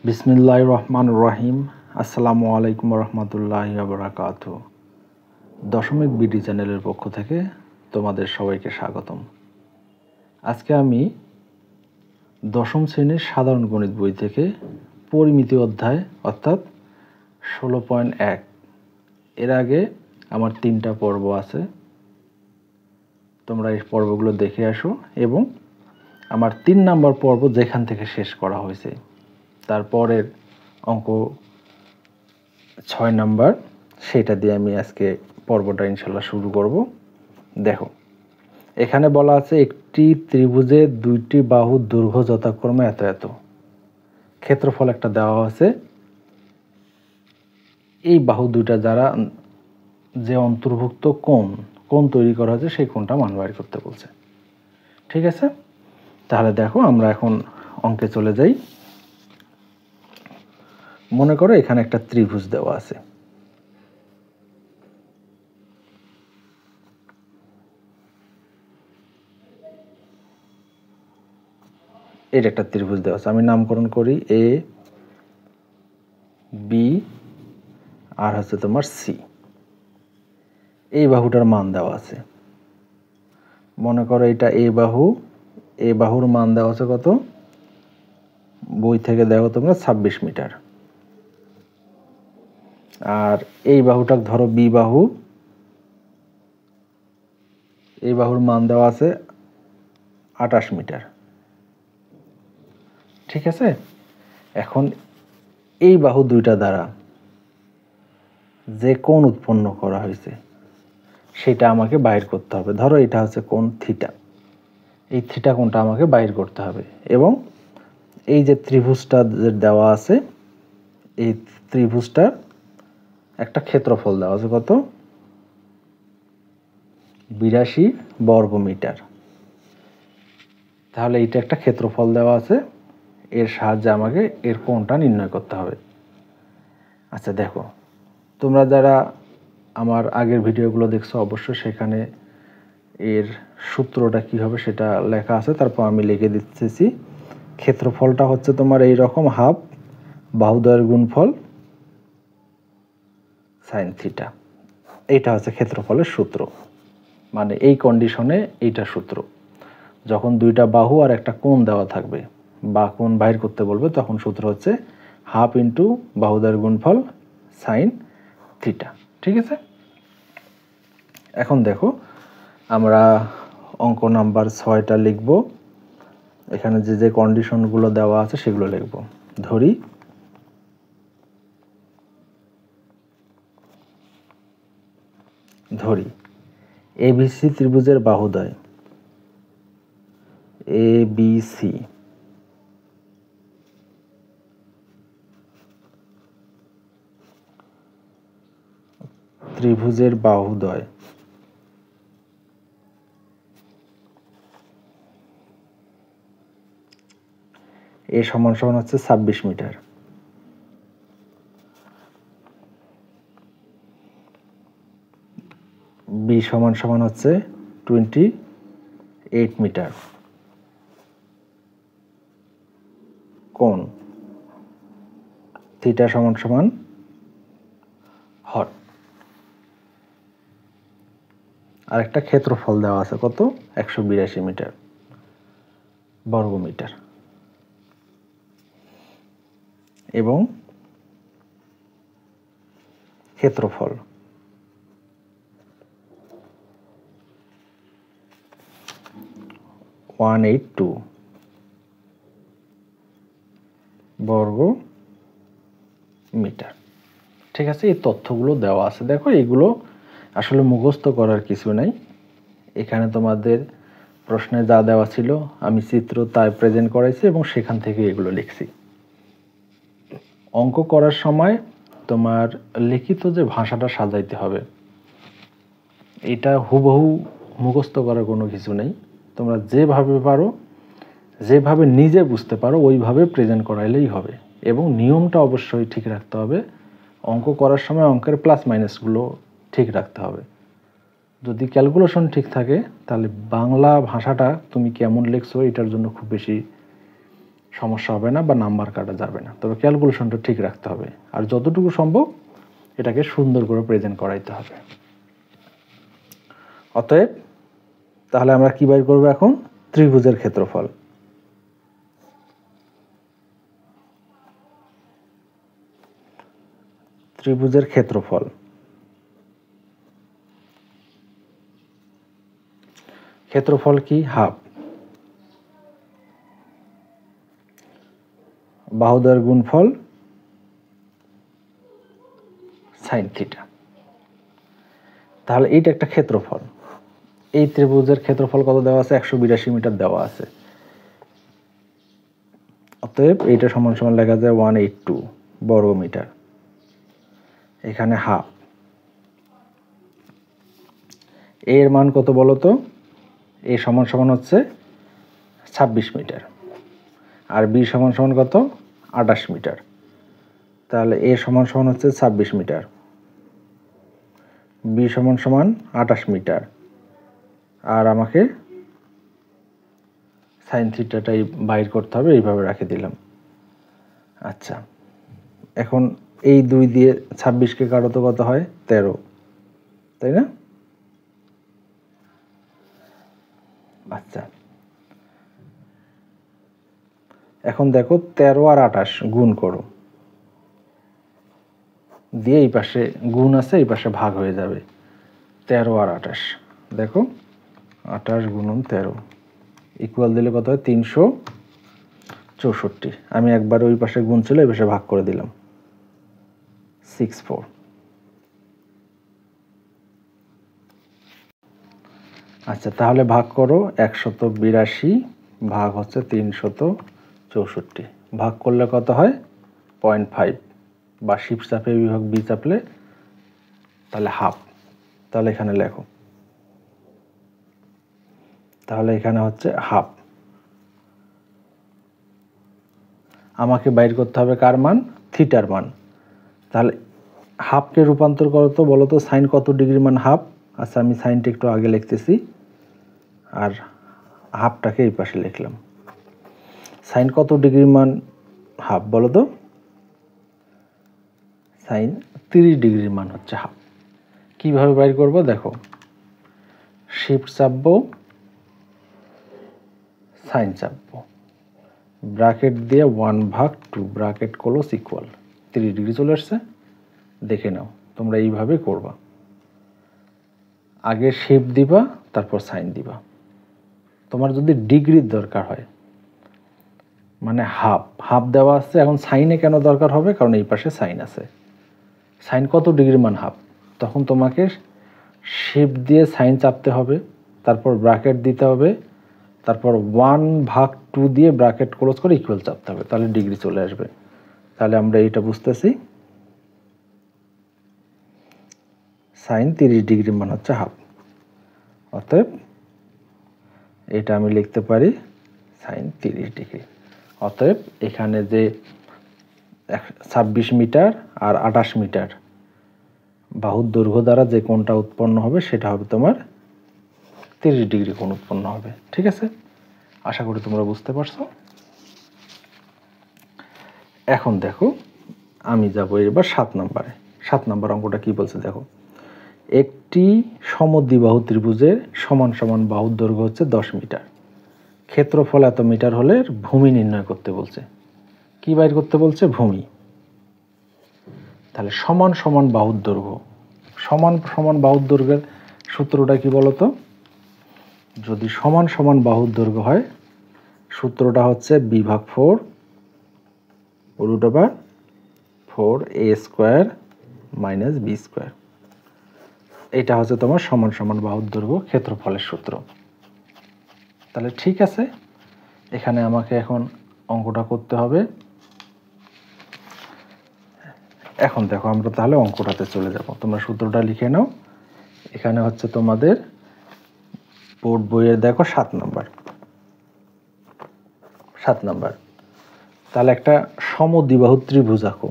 বিসমিল্লাহির রহমানির রহিম। আসসালামু আলাইকুম রহমতুল্লাহি ওয়া বারাকাতুহু। দশমিক বিডি চ্যানেলের পক্ষ থেকে তোমাদের সবাইকে স্বাগতম। আজকে আমি দশম শ্রেণীর সাধারণ গণিত বই থেকে পরিমিতি অধ্যায় অর্থাৎ 16.1 এর আগে আমার 3টা পর্ব আছে, তোমরা এই পর্বগুলো দেখে আসো এবং আমার 3 নম্বর পর্ব যেখান থেকে শেষ করা হয়েছে তারপরের অঙ্ক 6 নাম্বার সেটা দিয়ে আমি আজকে পর্বটা ইনশাল্লাহ শুরু করব। দেখো, এখানে বলা আছে একটি ত্রিভুজের দুইটি বাহুর দৈর্ঘ্য যথাক্রমে এত এত। ক্ষেত্রফল একটা দেওয়া আছে। এই বাহু দুইটা দ্বারা যে অন্তর্ভুক্ত কোণ তৈরি করা হয়েছে সেই কোণটা মান বের করতে বলছে। ঠিক আছে, তাহলে দেখো আমরা এখন অঙ্কে চলে যাই। মনে করো এখানে একটা ত্রিভুজ দেওয়া আছে। এটা একটা ত্রিভুজ দেওয়া আছে, আমি নামকরণ করি এ বি আর হচ্ছে তোমার সি। এই বাহুটার মান দেওয়া আছে। মনে করো এটা এ বাহু, এ বাহুর মান দেওয়া আছে কত? বই থেকে দেখো তোমরা 26 মিটার। আর এই বাহুটা ধরো বি বাহু, এই বাহুর মান দেওয়া আছে 28 মিটার। ঠিক আছে, এখন এই বাহু দুইটা দ্বারা যে কোণ উৎপন্ন করা হয়েছে সেটা আমাকে বাইর করতে হবে। ধরো এটা হচ্ছে কোণ থিটা, এই থিটা কোণটা আমাকে বাইর করতে হবে। এবং এই যে ত্রিভুজটা দেওয়া আছে, এই ত্রিভুজটার একটা ক্ষেত্রফল দেওয়া আছে কত? 82 বর্গ মিটার। তাহলে এইটা একটা ক্ষেত্রফল দেওয়া আছে, এর সাহায্যে আমাকে এর কোণটা নির্ণয় করতে হবে। আচ্ছা দেখো, তোমরা যারা আমার আগের ভিডিওগুলো দেখছো অবশ্যই সেখানে এর সূত্রটা কি হবে সেটা লেখা আছে, তারপর আমি লিখে দিতেছি। ক্ষেত্রফলটা হচ্ছে তোমার এই রকম, হাফ বাহুদ্বয়ের গুণফল সাইন থিটা। এইটা হচ্ছে ক্ষেত্রফলের সূত্র, মানে এই কন্ডিশনে এইটা সূত্র। যখন দুইটা বাহু আর একটা কোণ দেওয়া থাকবে বা কোণ বাইর করতে বলবে তখন সূত্র হচ্ছে হাফ ইন্টু বাহুদ্বয়ের গুণফল সাইন থিটা। ঠিক আছে, এখন দেখো আমরা অঙ্ক নাম্বার 6টা লিখব। এখানে যে যে কন্ডিশনগুলো দেওয়া আছে সেগুলো লিখব। ধরি এবিসি ত্রিভুজের বাহুদ্বয় এবিসি ত্রিভুজের বাহুদ্বয় এ সমান সমান হচ্ছে 26 মিটার। বি সমান সমান হচ্ছে 28 মিটার। কোণ থিটা সমান সমান হর। আর একটা ক্ষেত্রফল দেওয়া আছে কত? 182 মিটার বর্গ মিটার। এবং ক্ষেত্রফল 182 বর্গ মিটার। ঠিক আছে, এই তথ্যগুলো দেওয়া আছে। দেখো এগুলো আসলে মুখস্থ করার কিছু নাই। এখানে তোমাদের প্রশ্নে যা দেওয়া ছিল আমি চিত্র তাই প্রেজেন্ট করাইছি এবং সেখান থেকে এগুলো লিখছি। অঙ্ক করার সময় তোমার লিখিত যে ভাষাটা সাজাইতে হবে, এটা হুবহু মুখস্থ করার কোনো কিছু নেই। তোমরা যেভাবে পারো, যেভাবে নিজে বুঝতে পারো ওইভাবে প্রেজেন্ট করাইলেই হবে। এবং নিয়মটা অবশ্যই ঠিক রাখতে হবে। অঙ্ক করার সময় অঙ্কের প্লাস মাইনাসগুলো ঠিক রাখতে হবে। যদি ক্যালকুলেশন ঠিক থাকে তাহলে বাংলা ভাষাটা তুমি কেমন লিখছো এটার জন্য খুব বেশি সমস্যা হবে না বা নাম্বার কাটা যাবে না, তবে ক্যালকুলেশনটা ঠিক রাখতে হবে আর যতটুকু সম্ভব এটাকে সুন্দর করে প্রেজেন্ট করাইতে হবে। অতএব তাহলে আমরা কি বের করব এখন? ত্রিভুজের ক্ষেত্রফল। ত্রিভুজের ক্ষেত্রফল ক্ষেত্রফল কি? হাফ বাহুদ্বয়ের গুণফল সাইন থিটা। তাহলে এইটা একটা ক্ষেত্রফল। এই ত্রিভুজের ক্ষেত্রফল কত দেওয়া আছে? 182 মিটার দেওয়া আছে। অতএব এইটা সমান সমান লেখা যায় 182 বর্গ মিটার। এখানে হাফ। এর মান কত বলো তো? এ সমান সমান হচ্ছে 26 মিটার আর বি সমান সমান কত? 28 মিটার। তাহলে এ সমান সমান হচ্ছে 26 মিটার, বি সমান সমান 28 মিটার আর আমাকে সাইন থিটাটাই বাইর করতে হবে, এইভাবে রেখে দিলাম। আচ্ছা, এখন এই 2 দিয়ে 26কে কাটো তো কত হয়? 13, তাই না? আচ্ছা, এখন দেখো 13 আর 28 গুণ করো, দিয়ে এই পাশে গুণ আছে, এই পাশে ভাগ হয়ে যাবে। 13 আর 28, দেখো 28 গুণন 13 ইকুয়াল দিলে কত হয়? 364। আমি একবার ওই পাশে গুণ ছিল, এই পাশে ভাগ করে দিলাম 64। আচ্ছা, তাহলে ভাগ করো 182 ভাগ হচ্ছে 364, ভাগ করলে কত হয়? 0.5 বা শিফট চাপে বিভাগ বি চাপলে তাহলে হাফ। তাহলে এখানে লেখো, তাহলে এখানে হচ্ছে হাফ। আমাকে বাইর করতে হবে কার মান? থিটার মান। তাহলে হাফকে রূপান্তর করো তো, বলো তো সাইন কত ডিগ্রি মান হাফ? আচ্ছা, আমি সাইনটা একটু আগে লিখতেছি আর হাফটাকে এই পাশে লিখলাম। সাইন কত ডিগ্রি মান হাফ বলো তো? সাইন 30 ডিগ্রির মান হচ্ছে হাফ। কিভাবে বাইর করব? দেখো, শিফট চাপবো, সাইন চাপবো, ব্র্যাকেট দিয়ে 1/2 ব্র্যাকেট ক্লোজ ইকুয়াল 30 ডিগ্রি চলে আসছে। দেখে নাও, তোমরা এইভাবে করবা। আগে শিফট দিবা, তারপর সাইন দিবা। তোমার যদি ডিগ্রির দরকার হয়, মানে হাফ দেওয়া আছে, এখন সাইনে কেন দরকার হবে? কারণ এই পাশে সাইন আছে। সাইন কত ডিগ্রি মান হাফ, তখন তোমাকে শিফট দিয়ে সাইন চাপতে হবে, তারপর ব্র্যাকেট দিতে হবে, তারপর 1/2 দিয়ে ব্র্যাকেট ক্লোজ করে ইকুয়াল চাপতে হবে, তাহলে ডিগ্রি চলে আসবে। তাহলে আমরা এইটা বুঝতেছি, সাইন 30 ডিগ্রি মান হচ্ছে হাফ। অতএব এটা আমি লিখতে পারি সাইন 30 ডিগ্রি। অতএব এখানে যে 26 মিটার আর 28 মিটার বাহুর দৈর্ঘ্য দ্বারা যে কোণটা উৎপন্ন হবে সেটা হবে তোমার 30 ডিগ্রি কোণ উৎপন্ন হবে। ঠিক আছে, আশা করি তোমরা বুঝতে পারছো। এখন দেখো, আমি যাব এবার 7 নম্বরে। 7 নম্বর অঙ্কটা কি বলছে দেখো, একটি সমদ্বিবাহু ত্রিভুজের সমান সমান বাহুর দৈর্ঘ্য হচ্ছে 10 মিটার, ক্ষেত্রফল এত মিটার হলে ভূমি নির্ণয় করতে বলছে। কি বাইর করতে বলছে? ভূমি। তাহলে সমান সমান বাহুর দৈর্ঘ্য, সমান সমান বাহুর দৈর্ঘ্যের সূত্রটা কি বলতো? যদি সমান সমান বাহুর দৈর্ঘ্য হয়, সূত্রটা হচ্ছে b/4 √4a² - b²। এটা হচ্ছে তোমার সমান সমান বাহুর দৈর্ঘ্য ক্ষেত্রফলের সূত্র। তাহলে ঠিক আছে, এখানে আমাকে এখন অঙ্কটা করতে হবে। এখন দেখো, আমরা তাহলে অঙ্কটাতে চলে যাব। তোমরা সূত্রটা লিখে নাও। এখানে হচ্ছে তোমাদের বোর্ড বইয়ের দেখো 7 নাম্বার। তাহলে একটা সমদ্বিবাহু ত্রিভুজ আঁকো।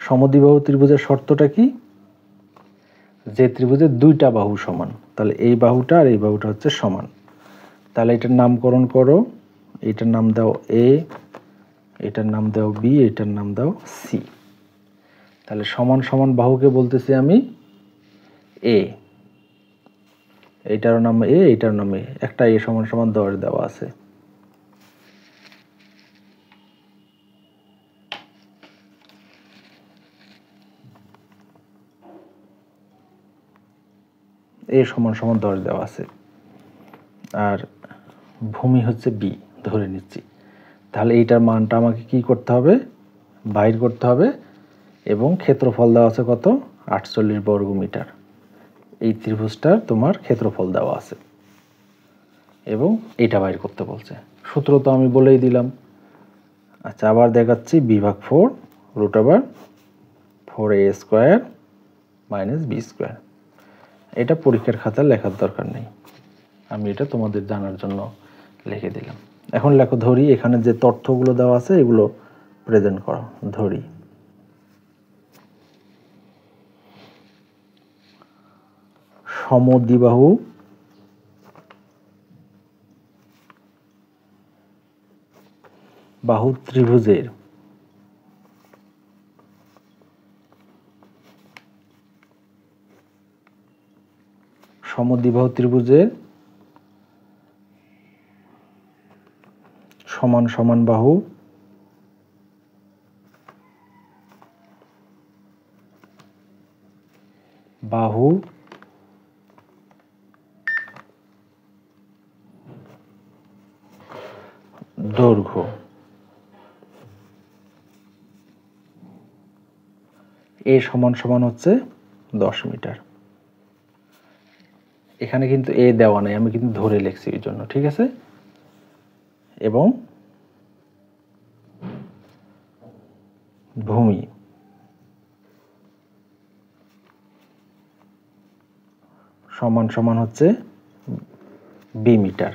সমদ্বিবাহু ত্রিভুজের শর্তটা কি? যে ত্রিভুজের দুইটা বাহু সমান, তাহলে এই বাহুটা আর এই বাহুটা হচ্ছে সমান। তাহলে এটার নামকরণ করো, এটার নাম দাও এ, এটার নাম দাও বি, এটার নাম দাও সি। তাহলে সমান সমান বাহুকে বলতেছি আমি এ, এইটার নাম এ, এইটার নাম এ, একটা এ সমান সমান 10 দেওয়া আছে। এ সমান সমান 10 দেওয়া আছে, আর ভূমি হচ্ছে বি ধরে নিচ্ছি। তাহলে এইটার মানটা আমাকে কি করতে হবে, বাইর করতে হবে, এবং ক্ষেত্রফল দেওয়া আছে কত, 48 বর্গ মিটার। এই ত্রিভুজটার তোমার ক্ষেত্রফল দেওয়া আছে এবং এটা বাইর করতে বলছে। সূত্র তো আমি বলেই দিলাম। আচ্ছা, আবার দেখাচ্ছি, বিভাগ 4 √4a² - b²। এটা পরীক্ষার খাতায় লেখার দরকার নেই, আমি এটা তোমাদের জানার জন্য লিখে দিলাম। এখন লেখো ধরি, এখানে যে তথ্যগুলো দেওয়া আছে এগুলো প্রেজেন্ট করো। ধরি সমদ্বিবাহু বাহু ত্রিভুজের সমদ্বিবাহু ত্রিভুজের সমান সমান বাহু বাহু দৈর্ঘ্য এ সমান সমান হচ্ছে 10 মিটার। এখানে কিন্তু এ দেওয়া নাই, আমি কিন্তু ধরে লিখছি এই জন্য, ঠিক আছে। এবং ভূমি সমান সমান হচ্ছে বি মিটার।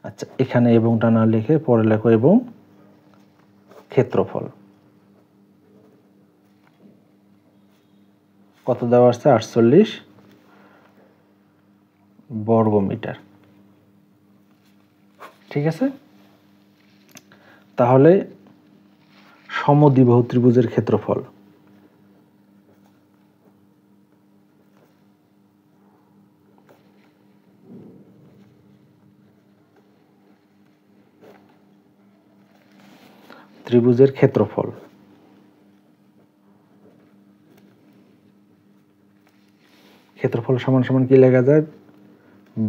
আচ্ছা, এখানে এবংটা না লিখে পরে লেখো এবং ক্ষেত্রফল কত দেওয়া আছে, 48 বর্গ মিটার, ঠিক আছে। তাহলে সমদ্বিবাহু ত্রিভুজের ক্ষেত্রফল ত্রিভুজের ক্ষেত্রফল ক্ষেত্রফল সমান সমান কি লেখা যায়,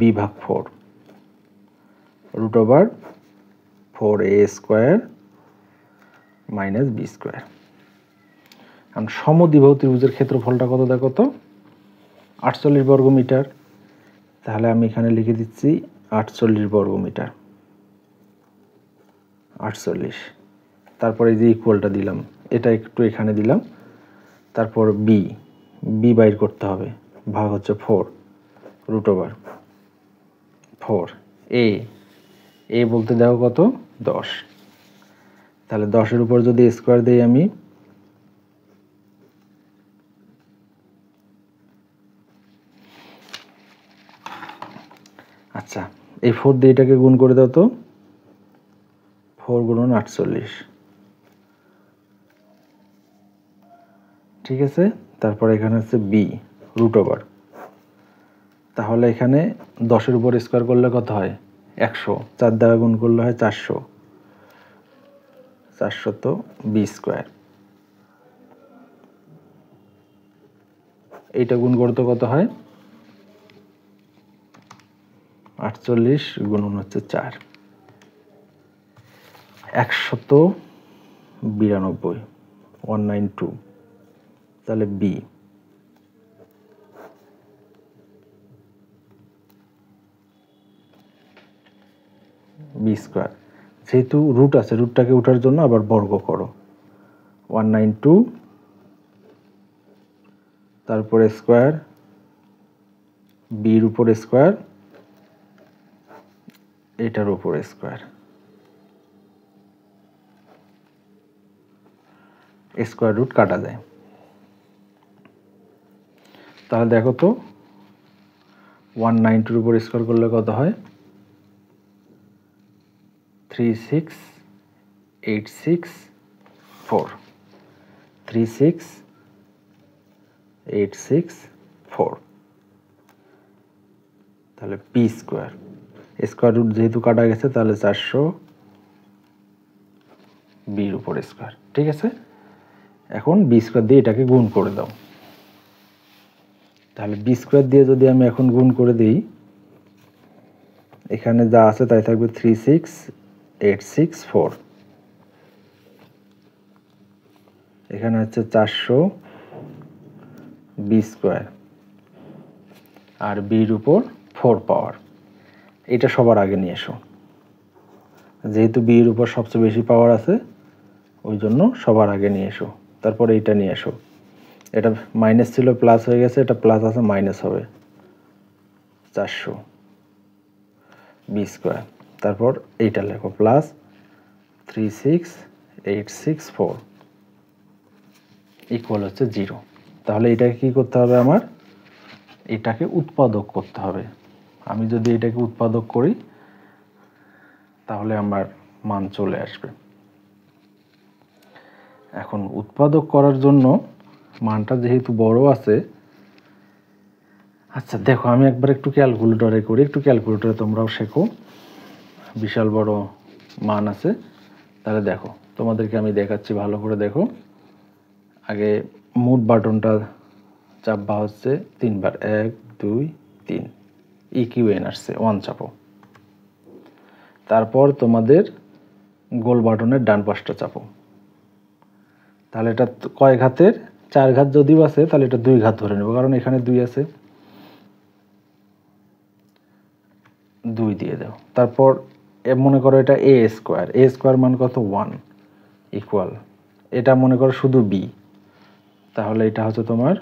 বিভাগ 4 √4a² - b²। কারণ সমদ্বিবাহু ত্রিভুজের ক্ষেত্রফলটা কত দেখো তো, 48 বর্গ মিটার। তাহলে আমি এখানে লিখে দিচ্ছি 48 বর্গ মিটার, 48। তারপরে যে ইকুয়ালটা দিলাম এটা একটু এখানে দিলাম। তারপর বি, বি বাইর করতে হবে, ভাগ হচ্ছে 4 √4। এ, এ বলতে দেখো কত, 10। তাহলে 10-এর উপর যদি স্কোয়ার দিই আমি, আচ্ছা এই 4 দিয়ে এটাকে গুণ করে দাও তো, 4 × 48, ঠিক আছে। তারপর এখানে হচ্ছে বি √। তাহলে এখানে 10-এর উপর স্কোয়ার করলে কত হয়, 100, 4 দ্বারা গুণ করলে হয় 400, 400 b²। এইটা গুণ করতে কত হয়, 48 গুণন হচ্ছে 4, 192, 192। তাহলে বি b²। যেহেতু রুট আছে, রুটটাকে উঠার জন্য আবার বর্গ করো, 192 তারপরে স্কোয়ার, বির উপর স্কোয়ার, এটার উপর স্কোয়ার, স্কোয়ার রুট কাটা যায়। তাহলে দেখো তো 190 উপর স্কোয়ার করলে কত হয়? 36864 36864 তাহলে পি স্কোয়ার। স্কোয়ার রুট যেহেতু কাটা গেছে তাহলে 400 বির উপর স্কোয়ার। ঠিক আছে, এখন বি স্কোয়ার দিয়ে এটাকে গুণ করে দাও। তাহলে বি স্কোয়ার দিয়ে যদি আমি এখন গুণ করে দিই, এখানে যা আছে তাই থাকবে 36864, এখানে হচ্ছে 400 বি স্কোয়ার আর বির উপর 4 পাওয়ার। এটা সবার আগে নিয়ে এসো, যেহেতু বির উপর সবচেয়ে বেশি পাওয়ার আছে ওই জন্য সবার আগে নিয়ে এসো। তারপর এইটা নিয়ে এসো, এটা মাইনাস ছিল প্লাস হয়ে গেছে, এটা প্লাস আছে মাইনাস হবে 400 বি স্কোয়ার। তারপর এইটা লেখো প্লাস 36864 ইকুয়াল হচ্ছে 0। তাহলে এটাকে কি করতে হবে? আমার এটাকে উৎপাদক করতে হবে। আমি যদি এটাকে উৎপাদক করি তাহলে আমার মান চলে আসবে। এখন উৎপাদক করার জন্য মানটা যেহেতু বড় আছে, আচ্ছা দেখো আমি একবার একটু ক্যালকুলেটরে করি, একটু ক্যালকুলেটরে তোমরাও শেখো, বিশাল বড় মান আছে। তাহলে দেখো তোমাদেরকে আমি দেখাচ্ছি, ভালো করে দেখো। আগে মোট বাটনটা চাপবা হচ্ছে 3 বার, 1 2 3, ইকিউএন আসছে 1 চাপো। তারপর তোমাদের গোল বাটনের ডান পাশটা চাপো। তাহলে এটা কয় ঘাতের? 4 ঘাত যদিও আছে তাহলে এটা 2 ঘাত ধরে নেব, কারণ এখানে 2 আছে, 2 দিয়ে দাও। তারপর মনে করো এটা এ স্কোয়ার, এ স্কোয়ার মান কত? 1 ইকুয়াল, এটা মনে করো শুধু বি, তাহলে এটা হচ্ছে তোমার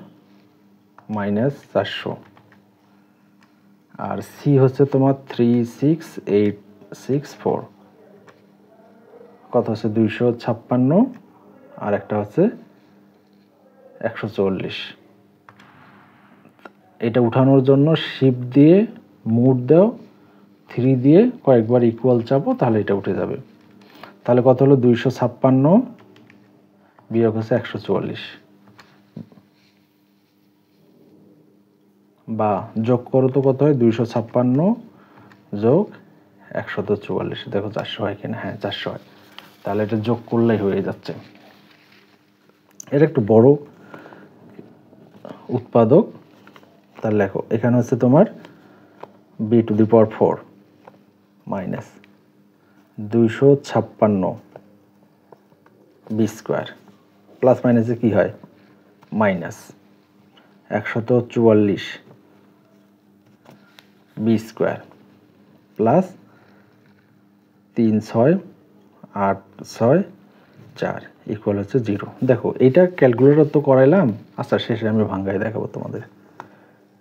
-400, আর সি হচ্ছে তোমার 36864, কত হচ্ছে 256, আর একটা হচ্ছে 140। এটা উঠানোর জন্য শিফট দিয়ে মুভ দাও, 3 দিয়ে কয়েকবার ইকুয়াল চাপো, তাহলে এটা উঠে যাবে। তাহলে কত হলো? 256 বিয়োগ হচ্ছে 144, বা যোগ করো তো কত হয়? 256 যোগ 144, দেখো 400 হয় কিনা? হ্যাঁ 400 হয়। তাহলে এটা যোগ করলেই হয়ে যাচ্ছে। এটা একটু বড় উৎপাদক। তাহলে লেখো এখানে হচ্ছে তোমার b⁴ minus 256 B square, plus মাইনাসে কি হয়? Minus 144 B square plus 3684 equal হচ্ছে 0। দেখো এইটা ক্যালকুলেটর তো করাইলাম, আচ্ছা শেষে আমি ভাঙ্গাই দেখাবো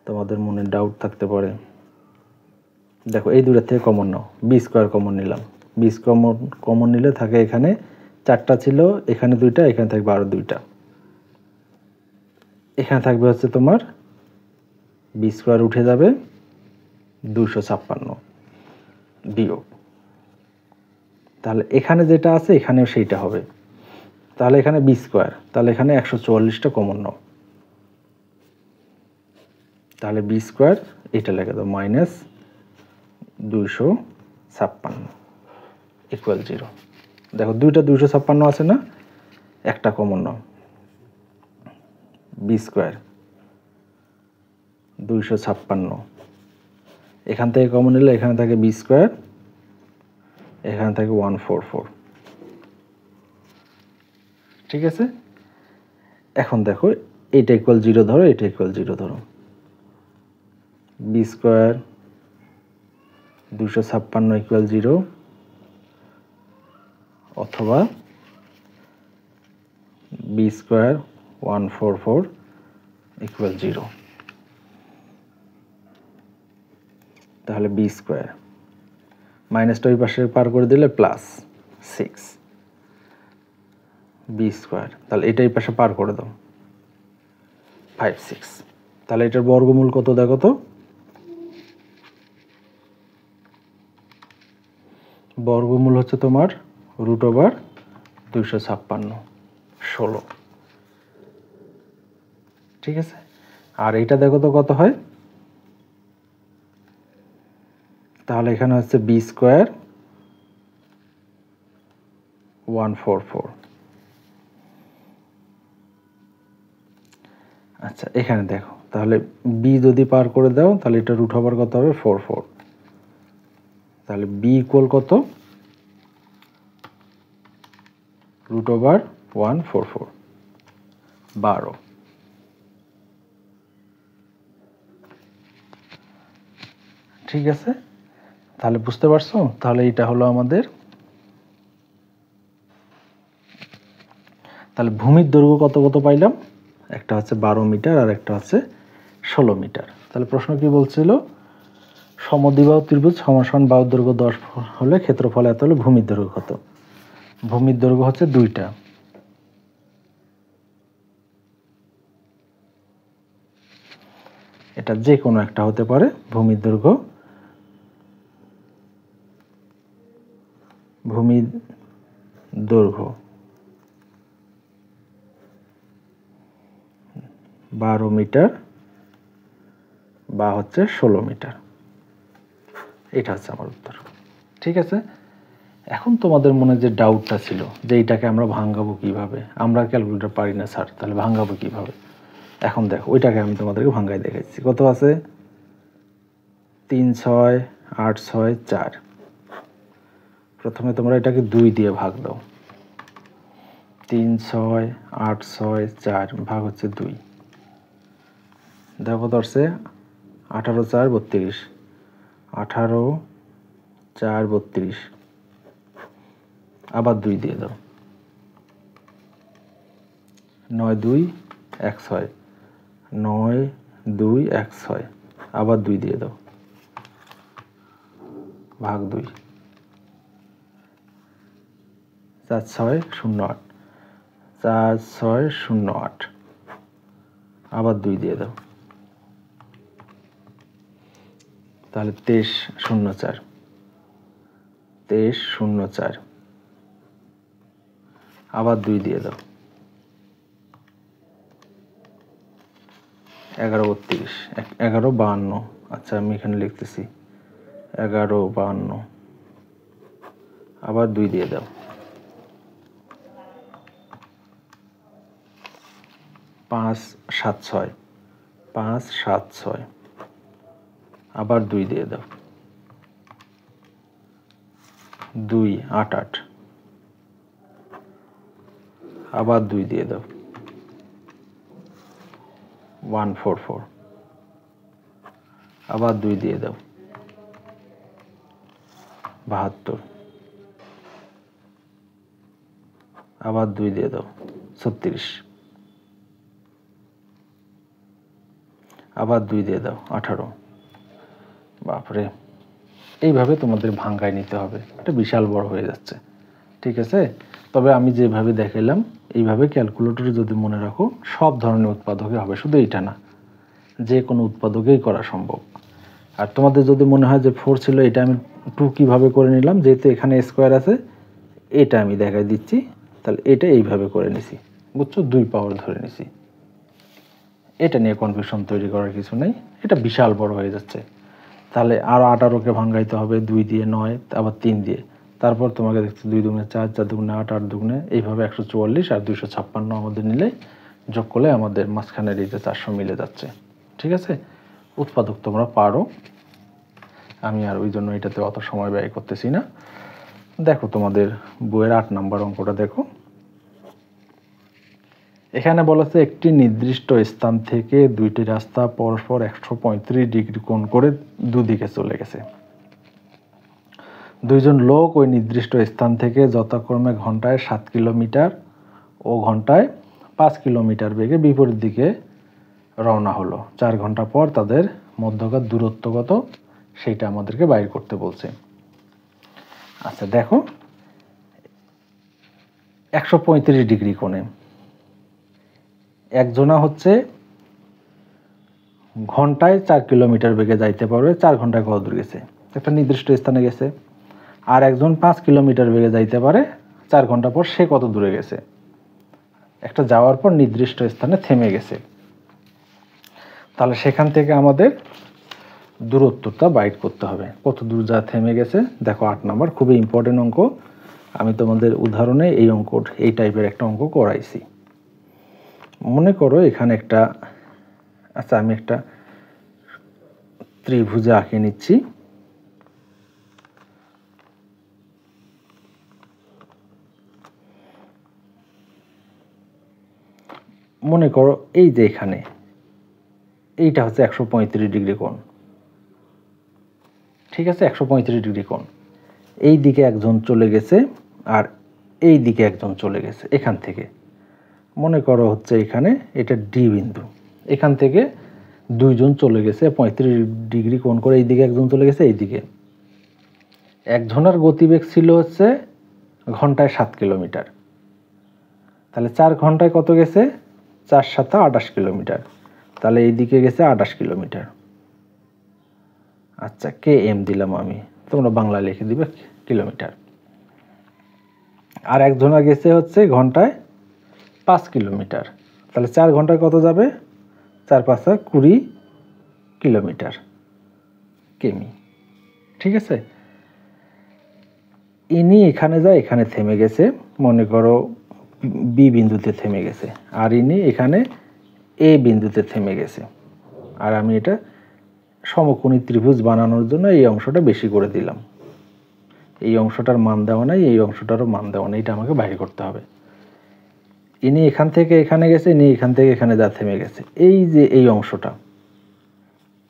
তোমাদের মনে ডাউট থাকতে পারে। দেখো এই দুইটা থেকে কমন নাও, বি স্কোয়ার কমন নিলাম, বি স্কোয়ার কমন নিলে থাকে এখানে 4টা ছিল, এখানে 2টা, এখানে থাকবে আরো 2টা, এখানে থাকবে হচ্ছে তোমার বি স্কোয়ার উঠে যাবে 256 বিয়োগ, তাহলে এখানে যেটা আছে এখানেও সেইটা হবে। তাহলে এখানে বি স্কোয়ার, তাহলে এখানে 144টা কমন নাও, তাহলে বি স্কোয়ার এটা লেখা দাও -256 ইকুয়াল 0। দেখো 2টা 256 আছে না, একটা কমন নাও, বি স্কোয়ার 256, এখান থেকে কমন নিলে এখানে থাকে বি স্কোয়ার, এখানে থাকে 144। ঠিক আছে, এখন দেখো এইটা ইকুয়াল 0 ধরো, এটা ইকুয়াল 0 ধরো, বি স্কোয়ার 256 ইকুয়াল 0, অথবা বি স্কোয়ার 144 ইকুয়াল 0। তাহলে বি স্কোয়ার মাইনাসটা ওই পাশে পার করে দিলে প্লাস 6 বি স্কোয়ার, তাহলে এটা এই পাশে পার করে দাও 56, তাহলে এটার বর্গমূল কত দেখো তো, বর্গমূল হচ্ছে তোমার √256 16। ঠিক আছে, আর এইটা দেখো তো কত হয়, তাহলে এখানে হচ্ছে b² 144। আচ্ছা এখানে দেখো, তাহলে b যদি পার করে দাও তাহলে এটা রুট ওভার কত হবে 44, তাহলে b ইকুয়াল কত √144 12। ঠিক আছে, তাহলে বুঝতে পারছো, তাহলে এটা হলো আমাদের, তাহলে ভূমির দৈর্ঘ্য কত কত পাইলাম, একটা হচ্ছে 12 মিটার আর একটা হচ্ছে 16 মিটার। তাহলে প্রশ্ন কি বলছিল, সমদ্বিবাহু ত্রিভুজ সমান বাহুর দৈর্ঘ্য 10 হলে ক্ষেত্রফল এত হলে ভূমির দৈর্ঘ্য কত। ভূমির দৈর্ঘ্য হচ্ছে দুইটা, এটা যে কোনো একটা হতে পারে। ভূমির দৈর্ঘ্য, ভূমির দৈর্ঘ্য 12 মিটার বা হচ্ছে 16 মিটার, এটা হচ্ছে আমার উত্তর। ঠিক আছে, এখন তোমাদের মনে যে ডাউটটা ছিল যে এইটাকে আমরা ভাঙাবো কিভাবে, আমরা ক্যালকুলেটর পারি না স্যার, তাহলে ভাঙাবো কিভাবে, এখন দেখো ওইটাকে আমি তোমাদেরকে ভাঙাই দেখাচ্ছি। কত আছে, 3 6 8 6 4। প্রথমে তোমরা এটাকে 2 দিয়ে ভাগ দাও, 3 6 8 6 4 ভাগ হচ্ছে 2, দেখো ধরছে 18 4 32, 18 4 32, আবার 2 দিয়ে দাও, 9 2 1 6, 9 2 1 6, আবার 2 দিয়ে দাও, ভাগ 2, 4 6 0 8, 4 6 0 8, আবার 2 দিয়ে দাও, তাহলে 23 0 4, 23 0 4, আবার 2 দিয়ে দাও, 11 32, 11 52, আচ্ছা আমি এখানে লিখতেছি 11 52, আবার 2 দিয়ে দাও, 5 7 6, 5 7 6, আবার 2 দিয়ে দাও, 2 8 8, আবার 2 দিয়ে দাও, 144, আবার 2 দিয়ে দাও, 72, আবার 2 দিয়ে দাও, 36, আবার 2 দিয়ে দাও, 18। বাপরে, এইভাবে তোমাদের ভাঙ্গায় নিতে হবে, এটা বিশাল বড় হয়ে যাচ্ছে। ঠিক আছে, তবে আমি যেভাবে দেখাইলাম এইভাবে ক্যালকুলেটরে যদি মনে রাখো সব ধরনের উৎপাদকে হবে, শুধু এইটা না, যে কোনো উৎপাদকেই করা সম্ভব। আর তোমাদের যদি মনে হয় যে 4 ছিল, এটা আমি 2 কিভাবে করে নিলাম, যেহেতু এখানে স্কোয়ার আছে এটা আমি দেখাই দিচ্ছি, তাহলে এটা এইভাবে করে নিছি, বুঝছো, 2 পাওয়ার ধরে নিছি। এটা নিয়ে কনফিউশন তৈরি করার কিছু নেই, এটা বিশাল বড় হয়ে যাচ্ছে। তাহলে আরও 18কে ভাঙাইতে হবে 2 দিয়ে, 9 আবার 3 দিয়ে, তারপর তোমাকে দেখতে 2 দুগুণে 4, 4 দুগুণে 8, 8 দুগুণে, এইভাবে 144 আর 256 আমাদের নিলে যোগ করলে আমাদের মাঝখানের এই যে 400 মিলে যাচ্ছে। ঠিক আছে, উৎপাদক তোমরা পারো, আমি আর ওই জন্য এটাতে অত সময় ব্যয় করতেছি না। দেখো তোমাদের বইয়ের 8 নম্বর অঙ্কটা দেখো, এখানে বলেছে একটি নির্দিষ্ট স্থান থেকে দুইটি রাস্তা পরস্পর 135 ডিগ্রি কোণ করে দুদিকে চলে গেছে। দুইজন লোক ওই নির্দিষ্ট স্থান থেকে যথাক্রমে ঘন্টায় 7 কিলোমিটার ও ঘন্টায় 5 কিলোমিটার বেগে বিপরীত দিকে রওনা হলো। 4 ঘন্টা পর তাদের মধ্যকার দূরত্ব কত সেইটা আমাদেরকে বাইর করতে বলছে। আচ্ছা দেখো, 135 ডিগ্রি কোণে একজনা হচ্ছে ঘন্টায় 4 কিলোমিটার বেগে যাইতে পারবে, 4 ঘন্টায় কত দূর গেছে, একটা নির্দিষ্ট স্থানে গেছে। আর একজন 5 কিলোমিটার বেগে যাইতে পারে, 4 ঘন্টা পর সে কত দূরে গেছে, একটা যাওয়ার পর নির্দিষ্ট স্থানে থেমে গেছে। তাহলে সেখান থেকে আমাদের দূরত্বটা বাইর করতে হবে, কত দূর যা থেমে গেছে। দেখো 8 নাম্বার, খুবই ইম্পর্টেন্ট অঙ্ক। আমি তোমাদের উদাহরণে এই টাইপের একটা অঙ্ক করাইছি। মনে করো এখানে একটা, আচ্ছা আমি একটা ত্রিভুজ আঁকে নিচ্ছি। মনে করো এই যে এখানে এইটা হচ্ছে 135 ডিগ্রি কোণ, ঠিক আছে, 135 ডিগ্রি কোণ। এই দিকে একজন চলে গেছে আর এই দিকে একজন চলে গেছে। এখান থেকে মনে করো হচ্ছে এখানে এটা ডি বিন্দু, এখান থেকে দুইজন চলে গেছে 35 ডিগ্রি কোণ করে, এই দিকে একজন চলে গেছে, এই দিকে। একজনের গতিবেগ ছিল হচ্ছে ঘন্টায় 7 কিলোমিটার। তাহলে 4 ঘন্টায় কত গেছে, 4 × 7 = 28 কিলোমিটার। তাহলে এই দিকে গেছে 28 কিলোমিটার। আচ্ছা কে এম দিলাম আমি, তোমরা বাংলা লিখে দিবে কিলোমিটার। আর একজনা গেছে হচ্ছে ঘন্টায় 5 কিলোমিটার। তাহলে 4 ঘন্টায় কত যাবে, 4 × 5 = 20 কিলোমিটার কিমি, ঠিক আছে। ইনি এখানে যায়, এখানে থেমে গেছে, মনে করো বি বিন্দুতে থেমে গেছে, আর ইনি এখানে এ বিন্দুতে থেমে গেছে। আর আমি এটা সমকোণী ত্রিভুজ বানানোর জন্য এই অংশটা বেশি করে দিলাম। এই অংশটার মান দেওয়া নাই, এই অংশটারও মান দেওয়া নাই, এটা আমাকে বাইর করতে হবে। ইনি এখান থেকে এখানে গেছে, ইনি এখান থেকে এখানে যা থেমে গেছে, এই যে এই অংশটা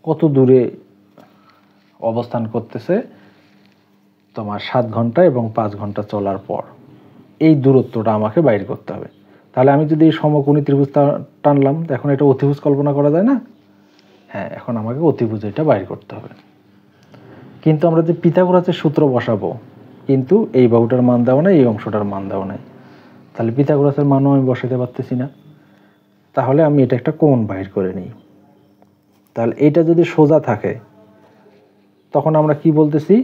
কত দূরে অবস্থান করতেছে তোমার 7 ঘন্টা এবং 5 ঘন্টা চলার পর, এই দূরত্বটা আমাকে বাইর করতে হবে। তাহলে আমি যদি এই সমকোণী ত্রিভুজ টানলাম, এখন এটা অতিভুজ কল্পনা করা যায় না? হ্যাঁ, এখন আমাকে অতিভুজ এটা বাইর করতে হবে। কিন্তু আমরা যে পিথাগোরাসের সূত্র বসাবো, কিন্তু এই বাহুটার মান দেওয়া নাই, এই অংশটার মান দেওয়া নাই, তাহলে পিথাগোরাসের মানও আমি বসাতে পারতেছি না। তাহলে আমি এটা একটা কোণ বাইর করে নিই। তাহলে এইটা যদি সোজা থাকে তখন আমরা কি বলতেছি,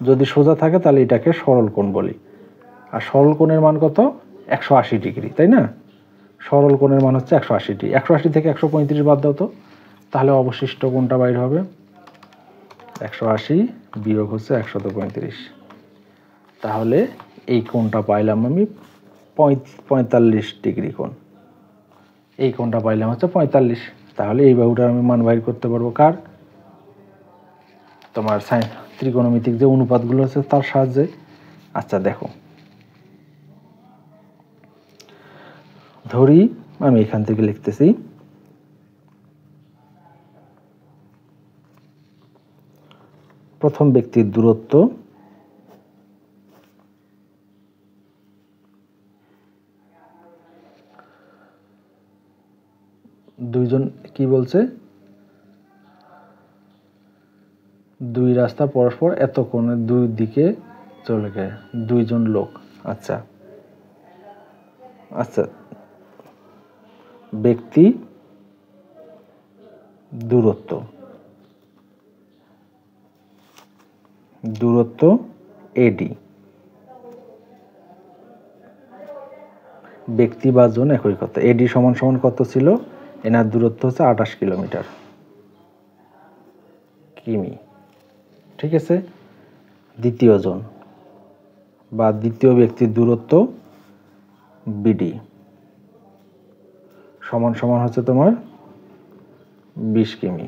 যদি সোজা থাকে তাহলে এটাকে সরল কোণ বলি। আর সরল কোণের মান কত, 180 ডিগ্রি, তাই না? সরল কোণের মান হচ্ছে 180 ডিগ্রি। 180 থেকে 135 বাদ দাও তো, তাহলে অবশিষ্ট কোণটা বাইর হবে 180 বিয়োগ হচ্ছে 135। তাহলে এই কোণটা পাইলাম আমি 45 ডিগ্রি কোণ। এই কোণটা পাইলাম হচ্ছে 45। তাহলে এই বাহুটার আমি মান বাইর করতে পারবো কার, তোমার ত্রিকোণমিতিক যে অনুপাতগুলো আছে তার সাহায্যে। আচ্ছা দেখো, ধরি আমি এখান থেকে লিখতেছি প্রথম ব্যক্তির দূরত্ব দুইজন, কি বলছে, দুই রাস্তা পরস্পর এত কোণে দুই দিকে চলে গেছে দুইজন লোক। আচ্ছা আচ্ছা, ব্যক্তি দূরত্ব এডি, ব্যক্তি বা জন একই কথা। এডি সমান সমান কত ছিল, এনার দূরত্ব হচ্ছে 28 কিলোমিটার কিমি, ঠিক আছে। দ্বিতীয় জন বা দ্বিতীয় ব্যক্তির দূরত্ব বিডি সমান সমান হচ্ছে তোমার 20 কিমি।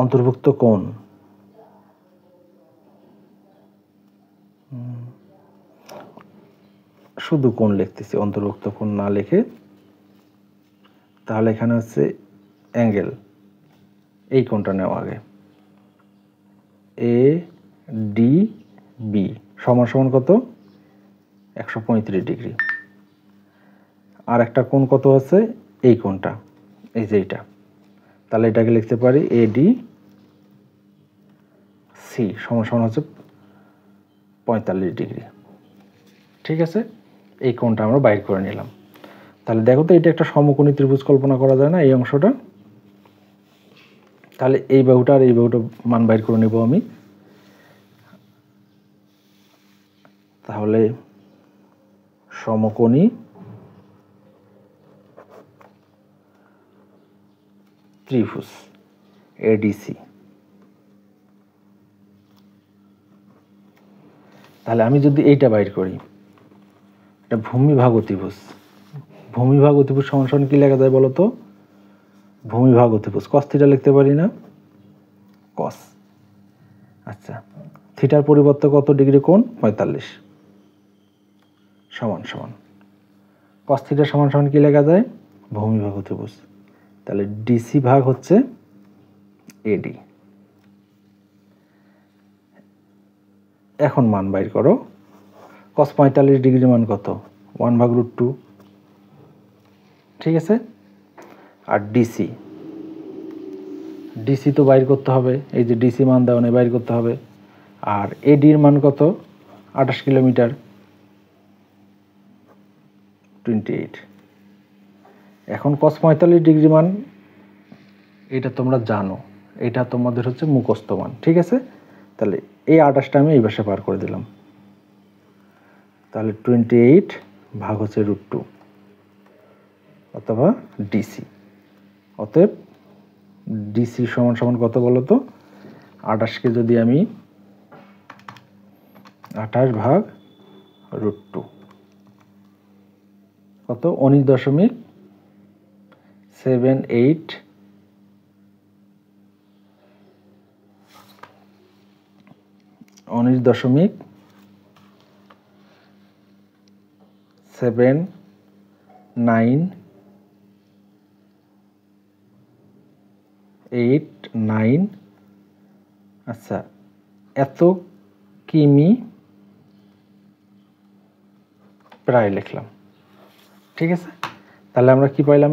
অন্তর্ভুক্ত কোণ, শুধু কোণ লিখতেছি, অন্তর্ভুক্ত কোণ না লিখে। তাহলে এখানে হচ্ছে অ্যাঙ্গেল, এই কোণটা নেওয়া আগে, এ ডি বি সমান সমান কত, 135 ডিগ্রি। আর একটা কোণ কত আছে, এই কোণটা, এই যে এইটা। তাহলে এটাকে লিখতে পারি এডি সি সমান সমান হচ্ছে 45 ডিগ্রি, ঠিক আছে। এই কোণটা আমরা বাইর করে নিলাম। তাহলে দেখো তো এটা একটা সমকোণী ত্রিভুজ কল্পনা করা যায় না এই অংশটা। তাহলে এই বাহুটা আর এই বাহুটা মান বাইর করে নেব আমি। তাহলে সমকোণী ত্রিভুজ এডিসি। তাহলে আমি যদি এইটা বাইর করি, এটা ভূমিভাগ অতিভুজ। ভূমিভাগ অতিভুজ সমান সমান কি লেখা যায় বলো তো? ভূমিভাগ অতিভুজ কস থিটা লিখতে পারি না? কস, আচ্ছা থিটার পরিবর্তে কত ডিগ্রি কোণ? 45 সমান সমান কস থিটা সমান সমান কি লেখা যায়? ভূমিভাগ অতিভুজ। তাহলে ডিসি ভাগ হচ্ছে এডি। এখন মান বাইর করো। কস 45 ডিগ্রি মান কত? 1/√2। ঠিক আছে। আর ডিসি, ডিসি তো বাইর করতে হবে, এই যে ডিসি মান দেওয়া নেই, বাইর করতে হবে। আর এডির মান কত? 28 কিলোমিটার, 28। এখন কস 45 ডিগ্রি মান এটা তোমরা জানো, এটা তোমাদের হচ্ছে মুখস্থ মান। ঠিক আছে। তাহলে এই 28টা আমি এই পাশে পার করে দিলাম। তাহলে 28 ভাগ হচ্ছে √2 অথবা ডিসি। অতএব ডিসি সমান সমান কত বলো তো? 28কে যদি আমি 28 ভাগ √2 কত? 19.78 19.79 আচ্ছা এত কিমি প্রায় লিখলাম। ঠিক আছে। তাহলে আমরা কি পাইলাম?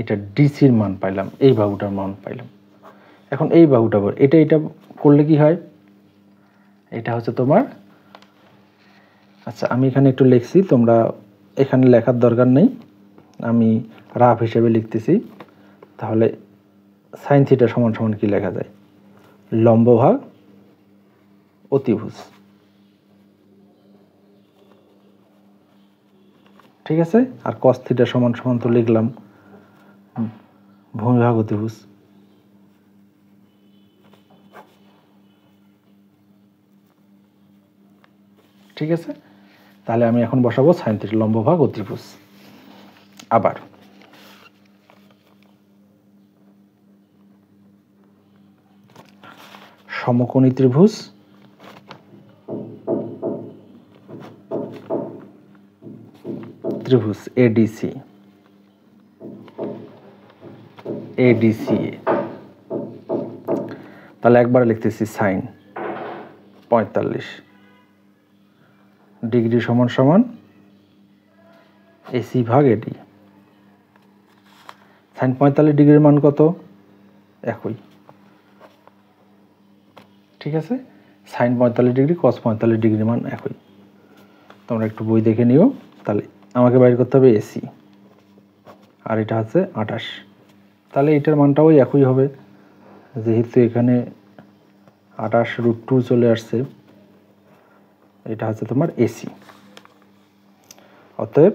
এটা ডিসির মান পাইলাম, এই বাহুটার মান পাইলাম। এখন এই বাহুটা এটা করলে কি হয়? এটা হচ্ছে তোমার, আচ্ছা আমি এখানে একটু লিখছি, তোমরা এখানে লেখার দরকার নেই, আমি রাফ হিসেবে লিখতেছি। তাহলে সাইন থিটা সমান সমান কি লেখা যায়? লম্ব ভাগ অতিভুজ। ঠিক আছে। আর কস থিটা সমান সমান তো লিখলাম ভূমিভাগ অতিভুজ। ঠিক আছে। তাহলে আমি এখন বসাবো সাইন থিটা লম্ব ভাগ অতিভুজ। আবার সমকোণী ত্রিভুজ এডিসি। তাহলে একবার লিখতেছি সাইন 45 ডিগ্রি সমান সমান এসি ভাগ এডি। সাইন 45 ডিগ্রির মান কত? একই। ঠিক আছে। সাইন 45 ডিগ্রি কস 45 ডিগ্রি মান একই। তোমরা একটু বই দেখে নিও। তাহলে আমাকে বাইর করতে হবে এসি, আর এটা হচ্ছে 28। তাহলে এটার মানটাও একই হবে, যেহেতু এখানে 28√2 চলে আসছে। এটা হচ্ছে তোমার এসি। অতএব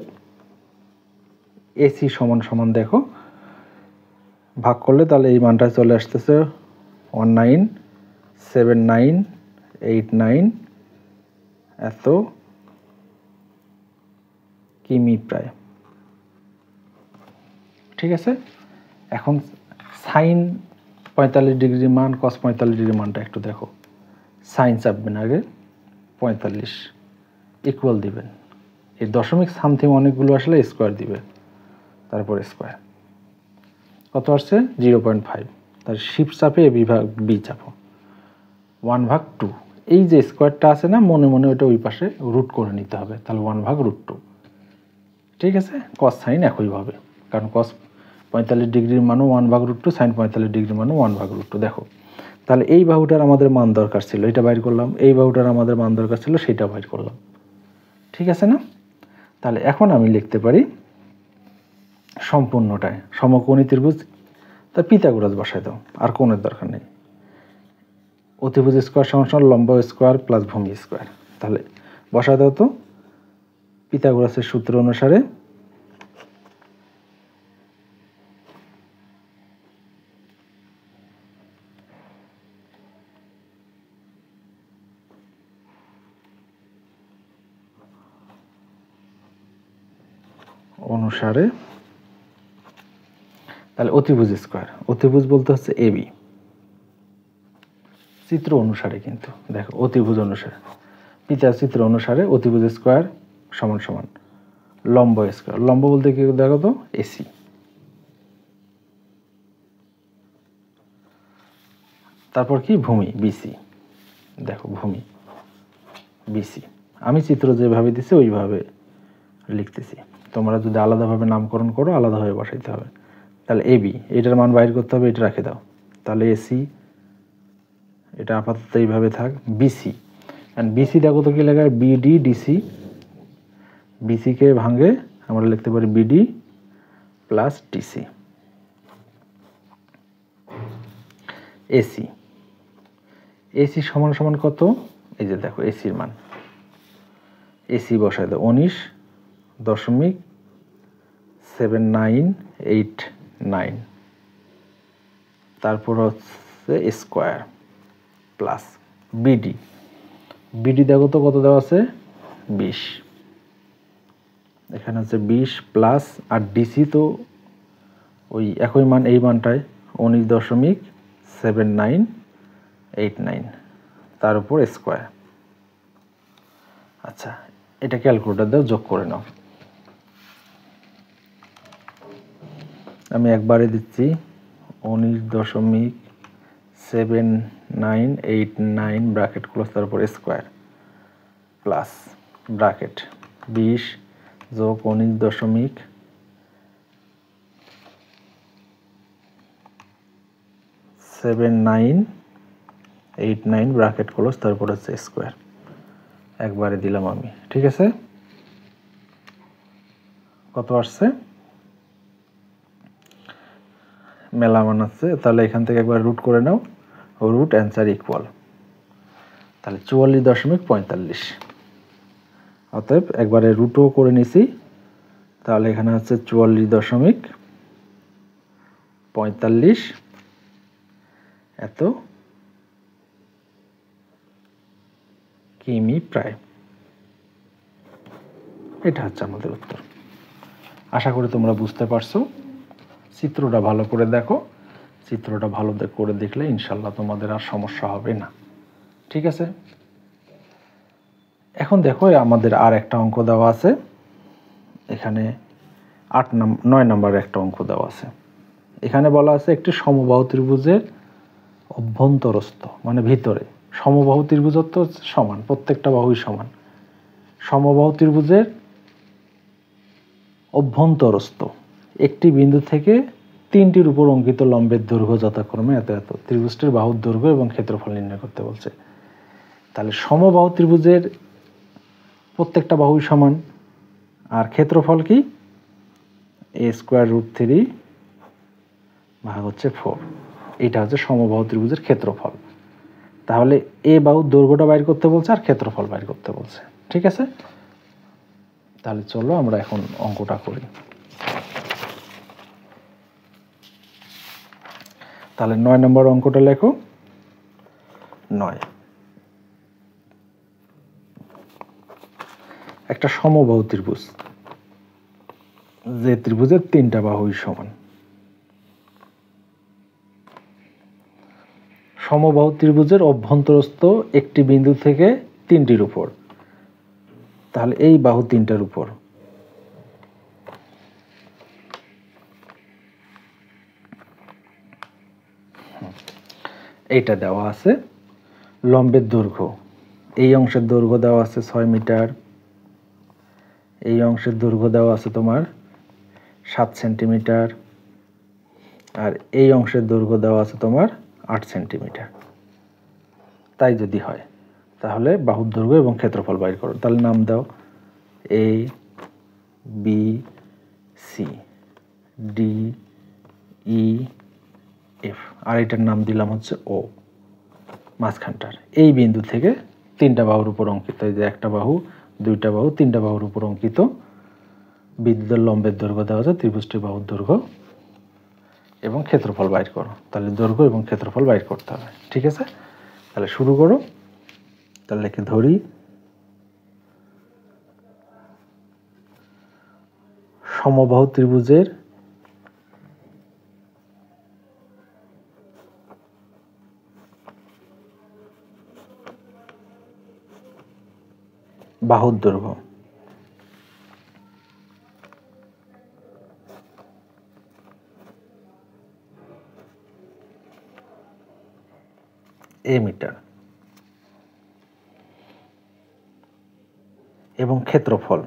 এসি সমান সমান দেখো ভাগ করলে তাহলে এই মানটা চলে আসতেছে 197989 এত কিমি প্রায়। ঠিক আছে। এখন সাইন 45 ডিগ্রি মান কস 45 ডিগ্রি মানটা একটু দেখো। সাইন চাপবেন আগে, 45 ইকুয়াল দিবেন, এই দশমিক সামথিং অনেকগুলো আসলে স্কোয়ার দিবে, তারপর স্কোয়ার কত আসছে? 0.5। তার শিফট চাপে বিভাগ বি চাপো, 1/2। এই যে স্কোয়ারটা আছে না, মনে মনে ওইটা ওই পাশে রুট করে নিতে হবে। তাহলে 1/√2। ঠিক আছে। কস সাইন একইভাবে, কারণ কস 45 ডিগ্রির মানও 1/√2, সাইন 45 ডিগ্রির মানও 1/√2। দেখো তাহলে এই বাহুটার আমাদের মান দরকার ছিল, এটা বাইর করলাম। এই বাহুটার আমাদের মান দরকার ছিল, সেটা বাইর করলাম। ঠিক আছে না? তাহলে এখন আমি লিখতে পারি সম্পূর্ণটায় সমকোণী ত্রিভুজ, তা পিথাগোরাস বসাই দাও, আর কোণের দরকার নেই। অতিভুজ স্কোয়ার সমান লম্ব স্কোয়ার প্লাস ভূমি স্কোয়ার। তাহলে বসাই দাও তো পিথাগোরাসের সূত্র অনুসারে তাহলে অতিভুজ স্কোয়ার, অতিভুজ বলতে হচ্ছে এবি, চিত্র অনুসারে কিন্তু দেখো অতিভুজ অনুসারে পিতা চিত্র অনুসারে অতিভুজ স্কোয়ার সমান সমান লম্ব স্কোয়ার, লম্ব বলতে কি দেখো তো এসি, তারপর কি ভূমি বিসি, দেখো ভূমি বিসি, আমি চিত্র যেভাবে দিছি ওইভাবে লিখতেছি, তোমরা যদি আলাদাভাবে নামকরণ করো আলাদাভাবে বসাইতে হবে। তাহলে এবি, এটার মান বাইর করতে হবে, এটা রাখে দাও, তাহলে এসি এটা আপাতত এইভাবে থাক। বিসি, অ্যান্ড বিসি দেখো তো কি লেখা বিডি ডিসি, বিসিকে ভাঙে আমরা লিখতে পারি BD plus DC. AC, AC সমান সমান কত, এই যে দেখো এসির মান, এসি বসায় দাও 19.7989, তারপর হচ্ছে স্কোয়ার প্লাস বিডি, বিডি দেখো তো কত দেওয়া আছে 20, এখানে হচ্ছে 20 প্লাস, আর ডিসি তো ওই একই মান, এই মানটায় 19.7989, তার উপর স্কোয়ার। আচ্ছা এটা ক্যালকুলেটর দাও, যোগ করে নাও, আমি একবারে দিচ্ছি 19.7989 ব্র্যাকেট ক্লোজ, তার উপর স্কোয়ার প্লাস ব্র্যাকেট 20 যোগ 19.7989 ব্র্যাকেট ক্লোজ, তারপর হচ্ছে স্কোয়ার, একবারে দিলাম আমি, ঠিক আছে। কত আসছে, মেলা মান আছে, তাহলে এখান থেকে একবার রুট করে নাও, রুট অ্যান্সার ইকুয়াল, তাহলে 44.45, অতএব একবারে রুটও করে নিছি, তাহলে এখানে হচ্ছে 44.45 এত কিমি প্রায়, এটা হচ্ছে আমাদের উত্তর। আশা করি তোমরা বুঝতে পারছো। চিত্রটা ভালো করে দেখো, চিত্রটা ভালো করে দেখলে ইনশাল্লাহ তোমাদের আর সমস্যা হবে না, ঠিক আছে। এখন দেখো আমাদের আর একটা অঙ্ক দেওয়া আছে, এখানে 9 নম্বরের একটা অঙ্ক দেওয়া আছে। এখানে বলা আছে একটি সমবাহু ত্রিভুজের অভ্যন্তরস্থ মানে ভিতরে, সমবাহু ত্রিভুজের তো সমান, প্রত্যেকটা বাহুই সমান, সমবাহু ত্রিভুজের অভ্যন্তরস্থ একটি বিন্দু থেকে তিনটির উপর অঙ্কিত লম্বের দৈর্ঘ্য যথাক্রমে এত এত, ত্রিভুজটির বাহুর দৈর্ঘ্য এবং ক্ষেত্রফল নির্ণয় করতে বলছে। তাহলে সমবাহু ত্রিভুজের প্রত্যেকটা বাহুই সমান, আর ক্ষেত্রফল কি a√3 ভাগ হচ্ছে 4, এটা হচ্ছে সমবাহু ত্রিভুজের ক্ষেত্রফল। তাহলে এ বাহুর দৈর্ঘ্যটা বাইর করতে বলছে আর ক্ষেত্রফল বাইর করতে বলছে, ঠিক আছে। তাহলে চলো আমরা এখন অঙ্কটা করি। তাহলে 9 নম্বর অঙ্কটা লেখো। 9, একটা সমবাহু ত্রিভুজ, যে ত্রিভুজের তিনটা বাহুই সমান। সমবাহু ত্রিভুজের অভ্যন্তরস্থ একটি বিন্দু থেকে তিনটির উপর, তাহলে এই বাহু তিনটার উপর, এইটা দেওয়া আছে। লম্বের দৈর্ঘ্য, এই অংশের দৈর্ঘ্য দেওয়া আছে 6 মিটার, এই অংশের দৈর্ঘ্য দেওয়া আছে তোমার 7 সেন্টিমিটার, আর এই অংশের দৈর্ঘ্য দেওয়া আছে তোমার 8 সেন্টিমিটার। তাই যদি হয় তাহলে বাহুর দৈর্ঘ্য এবং ক্ষেত্রফল বাইর করো। তাহলে নাম দাও A B C, D E F, আর এটার নাম দিলাম হচ্ছে ও, মাঝখানটার। এই বিন্দু থেকে তিনটা বাহুর উপর অঙ্কিত, এই যে একটা বাহু, দুইটা বাহু, তিনটা বাহুর উপর অঙ্কিত বিদ্যুতের লম্বের দৈর্ঘ্য দেওয়া আছে, ত্রিভুজটির বাহুর দৈর্ঘ্য এবং ক্ষেত্রফল বাইর করো। তাহলে দৈর্ঘ্য এবং ক্ষেত্রফল বাইর করতে হবে। ঠিক আছে, তাহলে শুরু করো। তাহলে লিখে ধরি সমবাহু ত্রিভুজের বাহুর দৈর্ঘ্য এ মিটার এবং ক্ষেত্রফল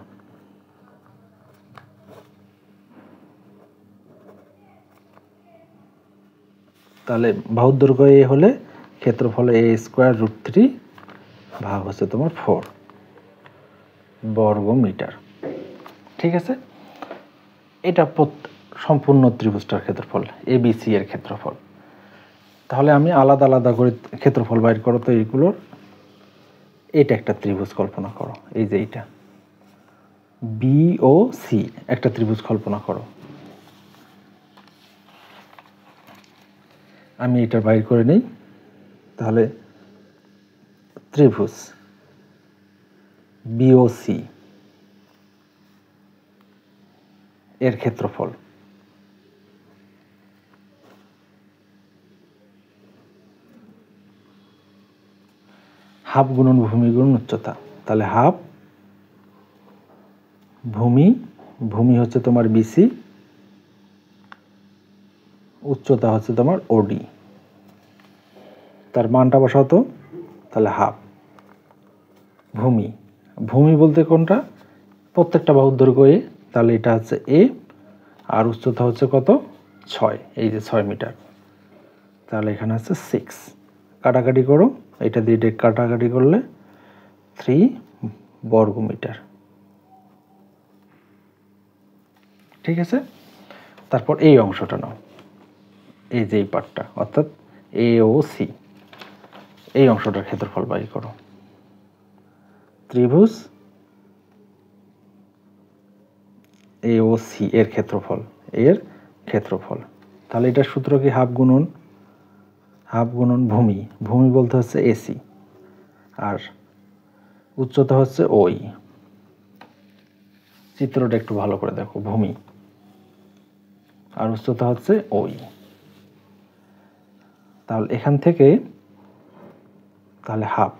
তাহলে বাহুর দৈর্ঘ্য এ হলে ক্ষেত্রফল এ স্কোয়ার রুট 3 ভাগ হচ্ছে তোমার 4 বর্গ মিটার। ঠিক আছে, এটা সম্পূর্ণ ত্রিভুজটার ক্ষেত্রফল, এবিসি এর ক্ষেত্রফল। তাহলে আমি আলাদা আলাদা করে ক্ষেত্রফল বাইর করো তো এইগুলোর। এটা একটা ত্রিভুজ কল্পনা করো, এই যে এইটা বি ও সি একটা ত্রিভুজ কল্পনা করো। আমি এটা বাইর করে নিই। তাহলে ত্রিভুজ বিওসি এর ক্ষেত্রফল হাফ গুণন ভূমি গুণন উচ্চতা। তাহলে হাফ ভূমি, ভূমি হচ্ছে তোমার বিসি, উচ্চতা হচ্ছে তোমার ওডি। তার মানটা বসাও তো। তাহলে হাফ ভূমি, ভূমি বলতে কোনটা, প্রত্যেকটা বাহুর দৈর্ঘ্য এ, তাহলে এটা হচ্ছে এ, আর উচ্চতা হচ্ছে কত 6, এই যে 6 মিটার। তাহলে এখানে আছে 6, কাটাকাটি করো, এটা দিয়ে এটা কাটাকাটি করলে 3 বর্গ মিটার। ঠিক আছে, তারপর এই অংশটা নাও, এই যে এই পার্টটা অর্থাৎ এ ও সি, এই অংশটার ক্ষেত্রফল বাইর করো। ত্রিভুজ এ ও সি এর ক্ষেত্রফল, এর ক্ষেত্রফল। তাহলে এটার সূত্র কি হাফ গুণন ভূমি, ভূমি বলতে হচ্ছে এসি, আর উচ্চতা হচ্ছে ওই। চিত্রটা একটু ভালো করে দেখো, ভূমি আর উচ্চতা হচ্ছে ওই। তাহলে এখান থেকে তাহলে হাফ,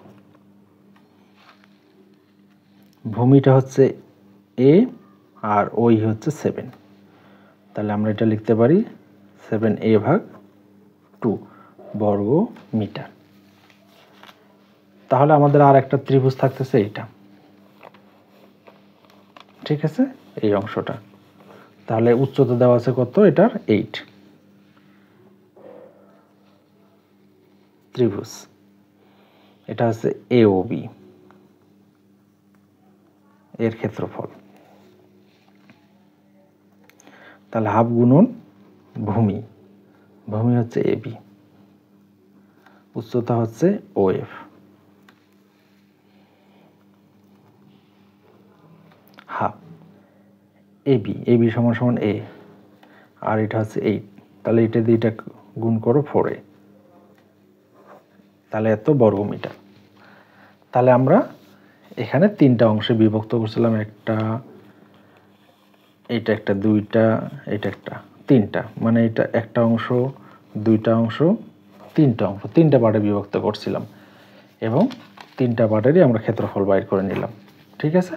ভূমিটা হচ্ছে এ আর ওই হচ্ছে 7, তাহলে আমরা এটা লিখতে পারি 7a/2 বর্গ মিটার। তাহলে আমাদের আর একটা ত্রিভুজ থাকতেছে এইটা। ঠিক আছে, এই অংশটা। তাহলে উচ্চতা দেওয়া আছে কত, এটার 8। ত্রিভুজ এটা হচ্ছে এওবি এর ক্ষেত্রফল। তাহলে হাফ গুণন ভূমি, ভূমি হচ্ছে এবি, উচ্চতা হচ্ছে ওএফ, হাফ এবি, এবি সমান সমান এ, আর এটা হচ্ছে 8, তাহলে এটা দিয়ে এটা গুণ করো 4 এ, তাহলে এত বর্গ মিটার। তাহলে আমরা এখানে তিনটা অংশে বিভক্ত করছিলাম, একটা, এটা একটা, দুইটা, এটা একটা, তিনটা, মানে এটা একটা অংশ, দুইটা অংশ, তিনটা অংশ, তিনটা পার্টে বিভক্ত করছিলাম এবং তিনটা পার্টেরই আমরা ক্ষেত্রফল বাইর করে নিলাম। ঠিক আছে,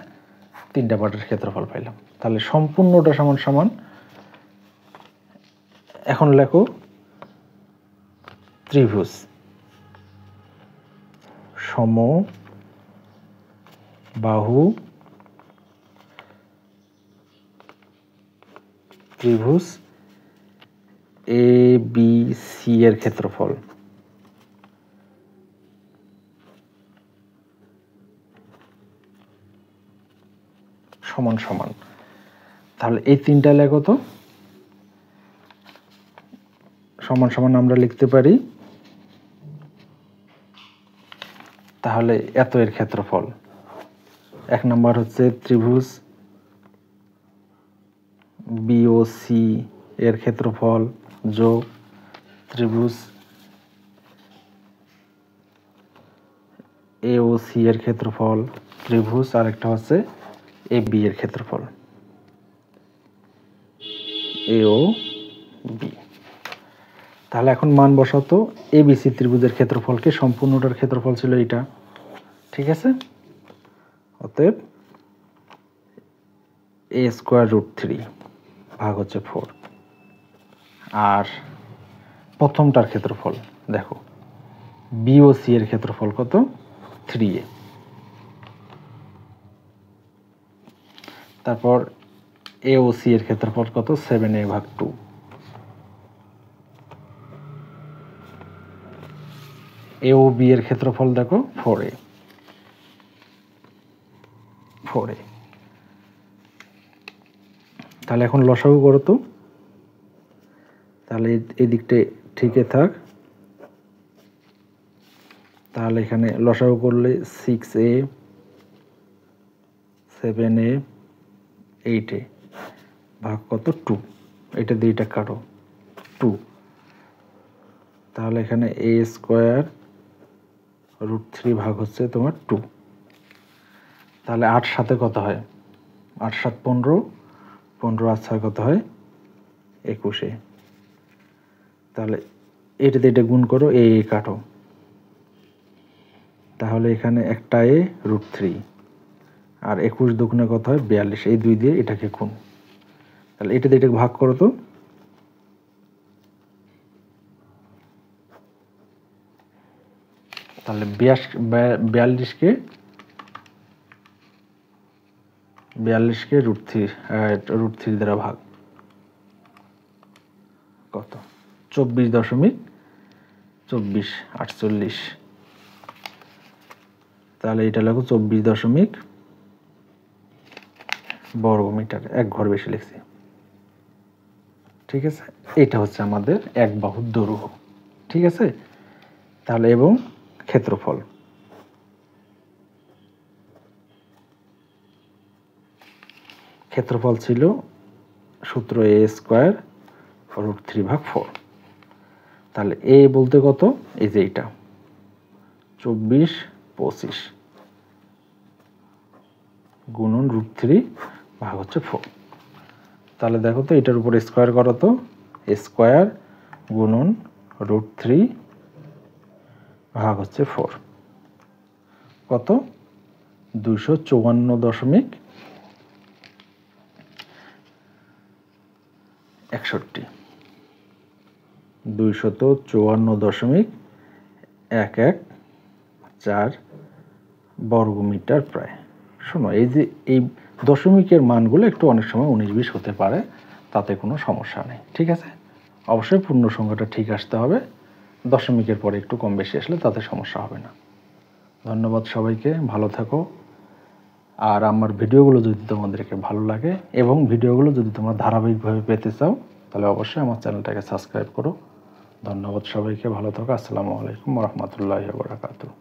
তিনটা পার্টের ক্ষেত্রফল পাইলাম। তাহলে সম্পূর্ণটা সমান সমান, এখন লেখো ত্রিভুজ সমবাহু ত্রিভুজ এ বি সি এর ক্ষেত্রফল সমান সমান। তাহলে এই তিনটা লেখো তো, সমান সমান আমরা লিখতে পারি, তাহলে এত এর ক্ষেত্রফল। 1 নম্বর হচ্ছে ত্রিভুজ বিওসি এর ক্ষেত্রফল যোগ ত্রিভুজ এওসি এর ক্ষেত্রফল, ত্রিভুজ আরেকটা হচ্ছে এবি এর ক্ষেত্রফল, এও বি। তাহলে এখন মান বসাতো, এবিসি ত্রিভুজের ক্ষেত্রফলকে, সম্পূর্ণটার ক্ষেত্রফল ছিল এটা, ঠিক আছে। অতএব a স্কয়ার রুট 3 ভাগ হচ্ছে 4। আর প্রথমটার ক্ষেত্রফল দেখো, বিওসি এর ক্ষেত্রফল কত, 3a। তারপর এওসি এর ক্ষেত্রফল কত, 7a ভাগ 2। এওবি এর ক্ষেত্রফল দেখো 4a। তাহলে এখন লসাগু করো তো, তাহলে এই দিকটা ঠিকই থাক। তাহলে এখানে লসাগু করলে 6a 7a 8a ভাগ কত, 2। এটা দিয়ে এটা কাটো, 2। তাহলে এখানে a স্কয়ার রুট 3 ভাগ হচ্ছে তোমার 2। তাহলে 8 সাথে কত হয়, 8 7 15, 15 আর 6 কত হয়, 21। তাহলে এটা দিয়ে এটা গুণ করো, এ কাটো। তাহলে এখানে একটা এ রুট 3 আর 21 দুগুণে কত হয়, 42। এই 2 দিয়ে এটাকে গুণ। তাহলে এটা দিয়ে এটাকে ভাগ করো তো, তাহলে 42কে রুট 3 দ্বারা ভাগ কত, 24.48। তাহলে এটা লাগো 24 বর্গমিটার, 1 ঘর বেশি লিখছি, ঠিক আছে। এটা হচ্ছে আমাদের এক বাহুর দৈর্ঘ্য, ঠিক আছে। তাহলে এবং ক্ষেত্রফল, ক্ষেত্রফল ছিল সূত্র এ স্কয়ার রুট 3 ভাগ 4। তাহলে এ বলতে কত, এই যে এটা 24 25 গুণন রুট 3 ভাগ হচ্ছে 4। তাহলে দেখো তো, এটার উপর স্কয়ার করো তো, স্কয়ার গুণন রুট 3 ভাগ হচ্ছে 4 কত, 254.61। (254.114 বর্গমিটার প্রায়। শোনো, এই যে এই দশমিকের মানগুলো একটু অনেক সময় 19-20 হতে পারে, তাতে কোনো সমস্যা নেই, ঠিক আছে। অবশ্যই পূর্ণ সংখ্যাটা ঠিক আসতে হবে, দশমিকের পরে একটু কম বেশি আসলে তাতে সমস্যা হবে না। ধন্যবাদ সবাইকে, ভালো থাকো। আর আমার ভিডিওগুলো যদি তোমাদেরকে ভালো লাগে এবং ভিডিওগুলো যদি তোমরা ধারাবাহিকভাবে পেতে চাও, তাহলে অবশ্যই আমার চ্যানেলটাকে সাবস্ক্রাইব করো। ধন্যবাদ সবাইকে, ভালো থাকো। আসসালামু আলাইকুম ওয়া রাহমাতুল্লাহি ওয়া বারাকাতুহু।